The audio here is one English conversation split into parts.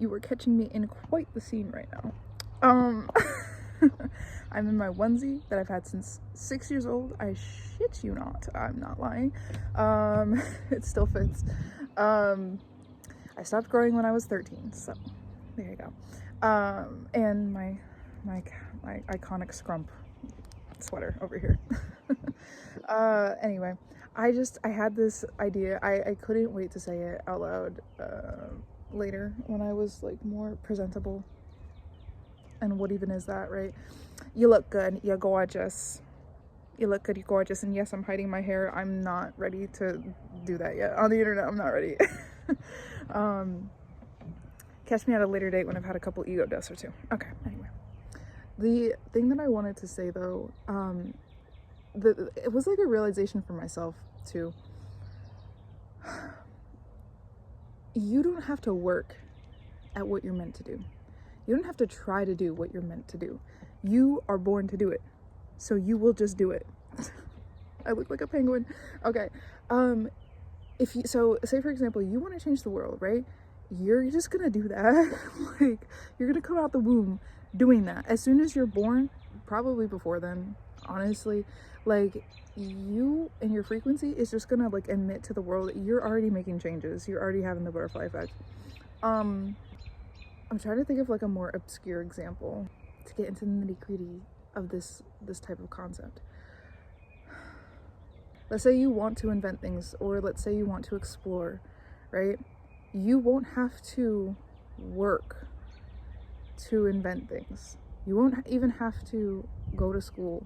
You are catching me in quite the scene right now. Um, I'm in my onesie that I've had since 6 years old. I shit you not. I'm not lying. It still fits. I stopped growing when I was 13, so there you go. And my iconic scrump sweater over here. Anyway, I had this idea. I couldn't wait to say it out loud later when I was like more presentable. And what even is that, right? You look good, you're gorgeous. You look good, you're gorgeous. And yes, I'm hiding my hair. I'm not ready to do that yet. On the internet, I'm not ready. Catch me at a later date when I've had a couple ego deaths or two. Okay, anyway. The thing that I wanted to say though, it was like a realization for myself too. You don't have to work at what you're meant to do. You don't have to try to do what you're meant to do. You are born to do it. So you will just do it. I look like a penguin. Okay. So say for example, you want to change the world, right? You're just gonna do that. Like, you're gonna come out the womb doing that. As soon as you're born, probably before then, honestly, like, you and your frequency is just gonna like emit to the world. You're already making changes. You're already having the butterfly effect. I'm trying to think of like a more obscure example to get into the nitty-gritty of this type of concept. Let's say you want to invent things, or let's say you want to explore, right? You won't have to work to invent things. You won't even have to go to school.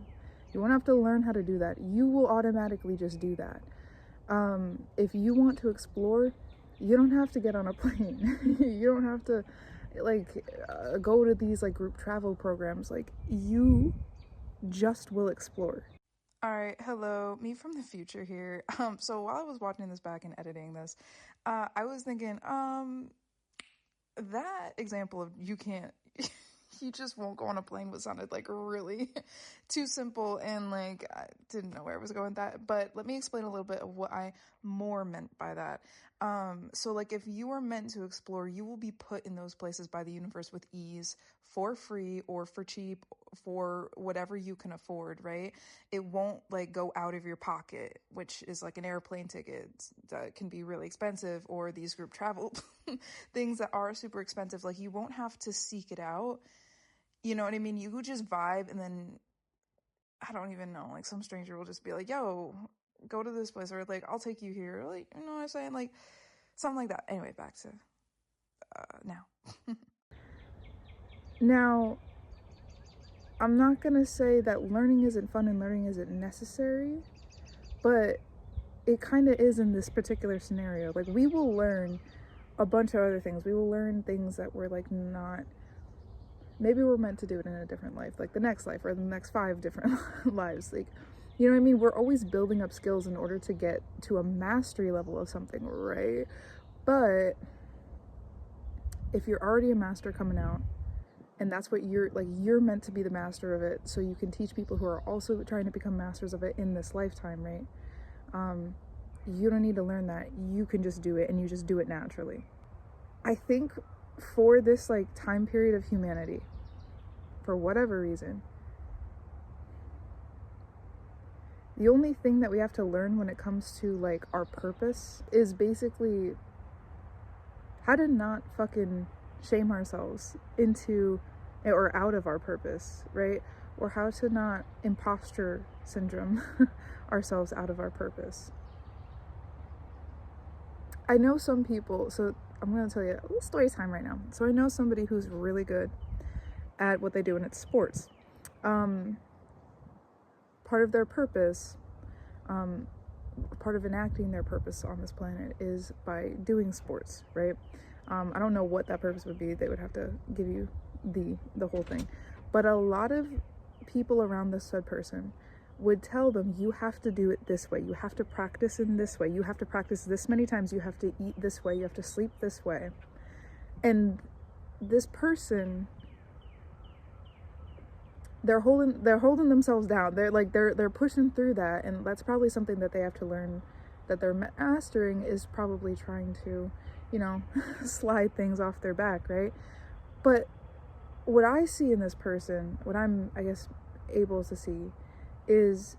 You won't have to learn how to do that. You will automatically just do that. If you want to explore, you don't have to get on a plane. You don't have to go to these like group travel programs. Like, you just will explore. All right, hello, me from the future here. So while I was watching this back and editing this, I was thinking, that example of you can't, you just won't go on a plane, what sounded like really too simple, and like I didn't know where I was going with that. But let me explain a little bit of what I more meant by that. So like, if you are meant to explore, you will be put in those places by the universe with ease, for free or for cheap, for whatever you can afford, right? It won't like go out of your pocket, which is like an airplane ticket that can be really expensive, or these group travel things that are super expensive. Like, you won't have to seek it out. You know what I mean? You could just vibe, and then I don't even know, like some stranger will just be like, yo, go to this place, or like, I'll take you here. Like, you know what I'm saying? Like, something like that. Anyway, back to now. Now, I'm not gonna say that learning isn't fun and learning isn't necessary, but it kind of is in this particular scenario. Like, we will learn a bunch of other things. We will learn things that we're like not, maybe we're meant to do it in a different life, like the next life or the next 5 different lives. Like, you know what I mean? We're always building up skills in order to get to a mastery level of something, right? But if you're already a master coming out, and that's what you're meant to be the master of it, so you can teach people who are also trying to become masters of it in this lifetime, right? You don't need to learn that. You can just do it, and you just do it naturally. I think for this like time period of humanity, for whatever reason, the only thing that we have to learn when it comes to like our purpose is basically how to not fucking shame ourselves into or out of our purpose, right? Or how to not imposter syndrome ourselves out of our purpose. I know some people, so I'm going to tell you a little story time right now. So I know somebody who's really good at what they do, and it's sports. Part of their purpose, part of enacting their purpose on this planet is by doing sports, right? I don't know what that purpose would be. They would have to give you the whole thing. But a lot of people around this said person would tell them, you have to do it this way. You have to practice in this way. You have to practice this many times. You have to eat this way. You have to sleep this way. And this person, they're holding themselves down. They're pushing through that, and that's probably something that they have to learn, that they're mastering, is probably trying to you know, slide things off their back, right? But what I see in this person, what I'm, I guess, able to see, is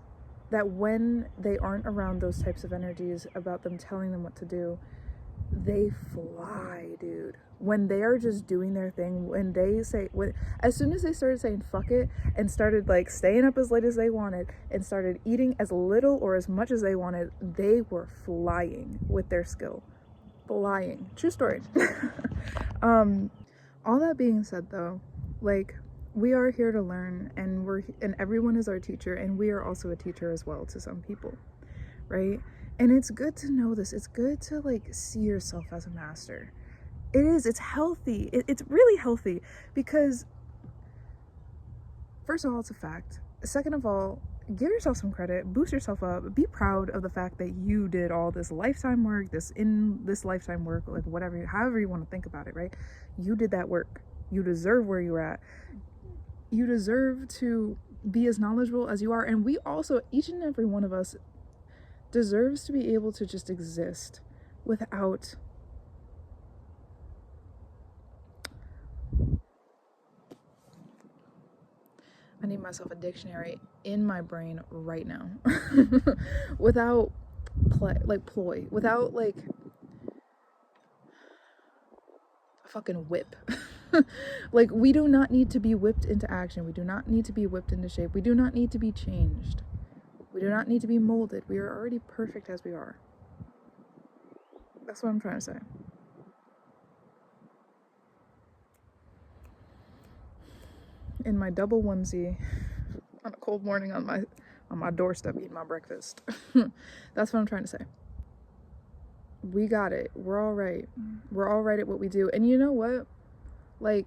that when they aren't around those types of energies about them telling them what to do, they fly, dude. When they are just doing their thing, when they say, as soon as they started saying fuck it and started like staying up as late as they wanted and started eating as little or as much as they wanted, they were flying with their skill. Flying. True story. All that being said though, like, we are here to learn, and everyone is our teacher, and we are also a teacher as well to some people, right? And it's good to know this. It's good to like see yourself as a master. It is. It's healthy. It's really healthy because, first of all, it's a fact. Second of all, give yourself some credit, boost yourself up, be proud of the fact that you did all this lifetime work, this lifetime work, like whatever, however you want to think about it, right? You did that work. You deserve where you're at. You deserve to be as knowledgeable as you are. And we also, each and every one of us, deserves to be able to just exist without I need myself a dictionary in my brain right now. Without ploy, without like a fucking whip. Like, we do not need to be whipped into action. We do not need to be whipped into shape. We do not need to be changed. We do not need to be molded. We are already perfect as we are. That's what I'm trying to say. In my double onesie on a cold morning on my doorstep eating my breakfast. That's what I'm trying to say. We got it. We're all right. We're all right at what we do. And you know what? Like,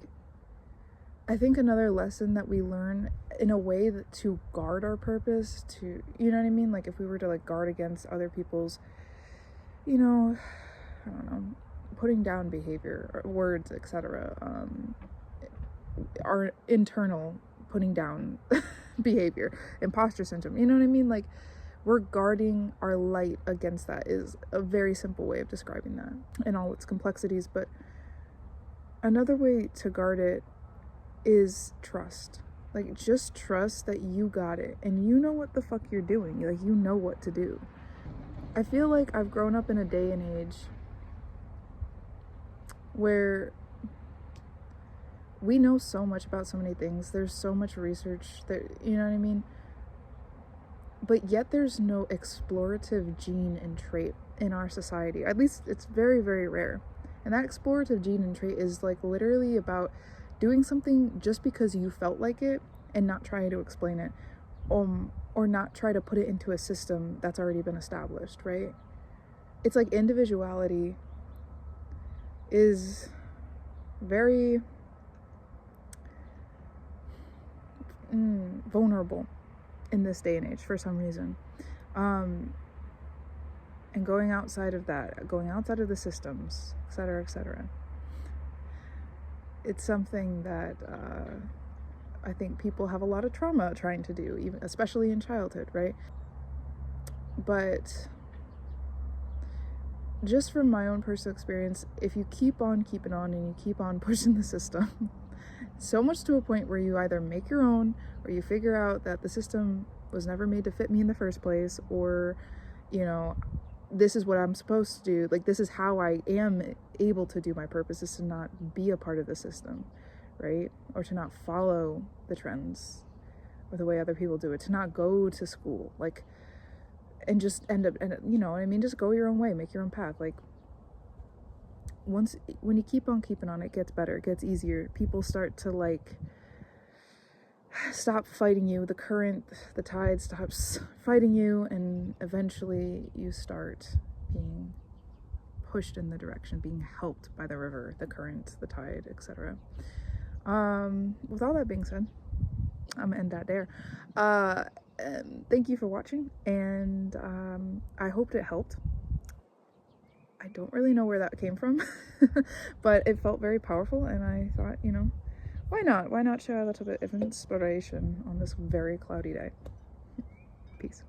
I think another lesson that we learn in a way that to guard our purpose, to, you know what I mean? Like, if we were to like guard against other people's, you know, I don't know, putting down behavior, or words, etc., our internal putting down behavior, imposter syndrome, you know what I mean? Like, we're guarding our light against that is a very simple way of describing that in all its complexities. But another way to guard it is trust. Like, just trust that you got it and you know what the fuck you're doing. Like, you know what to do. I feel like I've grown up in a day and age where we know so much about so many things. There's so much research that, you know what I mean? But yet there's no explorative gene and trait in our society. At least it's very, very rare. And that explorative gene and trait is like literally about doing something just because you felt like it and not trying to explain it, or not try to put it into a system that's already been established, right? It's like individuality is very vulnerable in this day and age for some reason. And going outside of that, going outside of the systems, etc., it's something that I think people have a lot of trauma trying to do, even especially in childhood, right? But just from my own personal experience, if you keep on keeping on and you keep on pushing the system so much to a point where you either make your own, or you figure out that the system was never made to fit me in the first place, or, you know, this is what I'm supposed to do, like, this is how I am able to do my purpose, is to not be a part of the system, right? Or to not follow the trends or the way other people do it, to not go to school, like, and just end up, and you know what I mean, just go your own way, make your own path. Like, when you keep on keeping on, it gets better, it gets easier. People start to like stop fighting you. The tide stops fighting you, and eventually you start being pushed in the direction, being helped by the river, the current, the tide, etc. With all that being said, I'm gonna end that there. Thank you for watching, and I hoped it helped. I don't really know where that came from, but it felt very powerful, and I thought, you know, why not? Why not share a little bit of inspiration on this very cloudy day? Peace.